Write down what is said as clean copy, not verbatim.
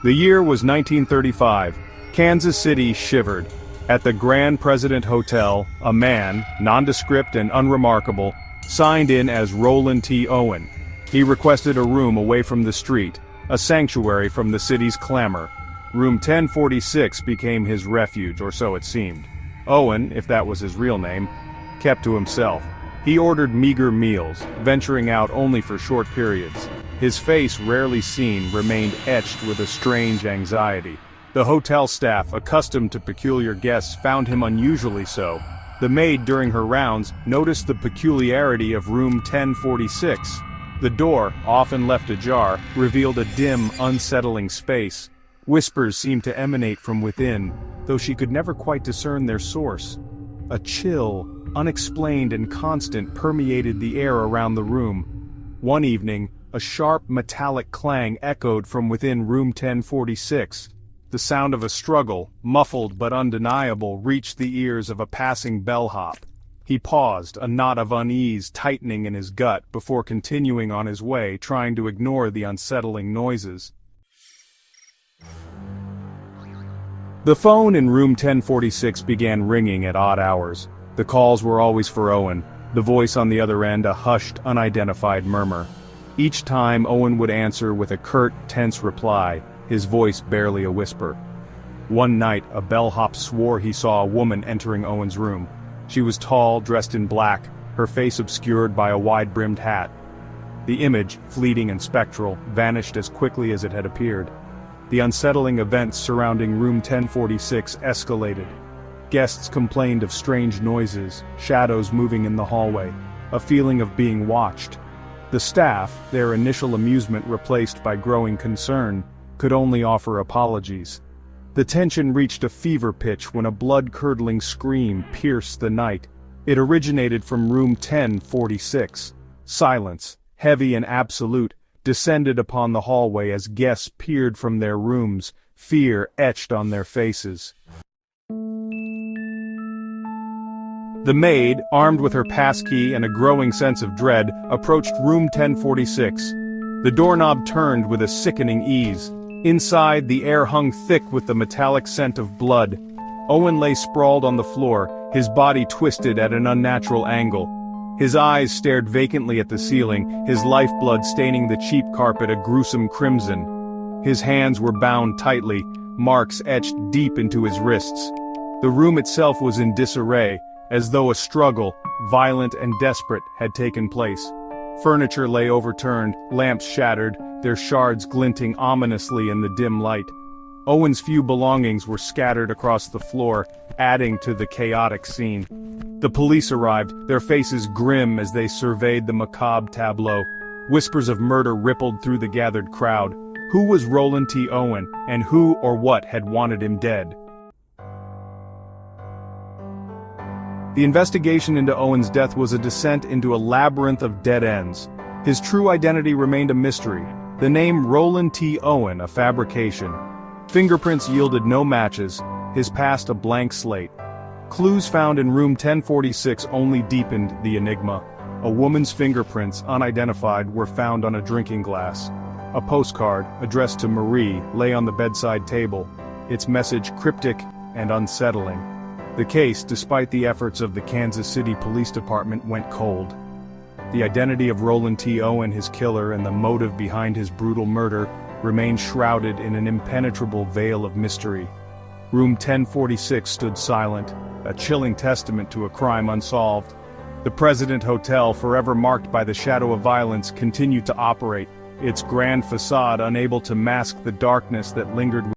The year was 1935. Kansas City shivered. At the Grand President Hotel, a man, nondescript and unremarkable, signed in as Roland T. Owen. He requested a room away from the street, a sanctuary from the city's clamor. Room 1046 became his refuge, or so it seemed. Owen, if that was his real name, kept to himself. He ordered meager meals, venturing out only for short periods. His face, rarely seen, remained etched with a strange anxiety. The hotel staff, accustomed to peculiar guests, found him unusually so. The maid, during her rounds, noticed the peculiarity of room 1046. The door, often left ajar, revealed a dim, unsettling space. Whispers seemed to emanate from within, though she could never quite discern their source. A chill, unexplained and constant, permeated the air around the room. One evening, a sharp metallic clang echoed from within room 1046. The sound of a struggle, muffled but undeniable, reached the ears of a passing bellhop. He paused, a knot of unease tightening in his gut, before continuing on his way, trying to ignore the unsettling noises. The phone in room 1046 began ringing at odd hours. The calls were always for Owen, the voice on the other end a hushed, unidentified murmur. Each time Owen would answer with a curt, tense reply, his voice barely a whisper. One night, a bellhop swore he saw a woman entering Owen's room. She was tall, dressed in black, her face obscured by a wide-brimmed hat. The image, fleeting and spectral, vanished as quickly as it had appeared. The unsettling events surrounding room 1046 escalated. Guests complained of strange noises, shadows moving in the hallway, a feeling of being watched. The staff, their initial amusement replaced by growing concern, could only offer apologies. The tension reached a fever pitch when a blood-curdling scream pierced the night. It originated from room 1046. Silence, heavy and absolute, descended upon the hallway as guests peered from their rooms, fear etched on their faces. The maid, armed with her passkey and a growing sense of dread, approached room 1046. The doorknob turned with a sickening ease. Inside, the air hung thick with the metallic scent of blood. Owen lay sprawled on the floor, his body twisted at an unnatural angle. His eyes stared vacantly at the ceiling, his lifeblood staining the cheap carpet a gruesome crimson. His hands were bound tightly, marks etched deep into his wrists. The room itself was in disarray, as though a struggle, violent and desperate, had taken place. Furniture lay overturned, lamps shattered, their shards glinting ominously in the dim light. Owen's few belongings were scattered across the floor, adding to the chaotic scene. The police arrived, their faces grim as they surveyed the macabre tableau. Whispers of murder rippled through the gathered crowd. Who was Roland T. Owen, and who or what had wanted him dead? The investigation into Owen's death was a descent into a labyrinth of dead ends. His true identity remained a mystery, the name Roland T. Owen a fabrication. Fingerprints yielded no matches, his past a blank slate. Clues found in room 1046 only deepened the enigma. A woman's fingerprints, unidentified, were found on a drinking glass. A postcard, addressed to Marie, lay on the bedside table, its message cryptic and unsettling. The case, despite the efforts of the Kansas City Police Department, went cold. The identity of Roland T. Owen, his killer, and the motive behind his brutal murder remained shrouded in an impenetrable veil of mystery. Room 1046 stood silent, a chilling testament to a crime unsolved. The President Hotel, forever marked by the shadow of violence, continued to operate, its grand facade unable to mask the darkness that lingered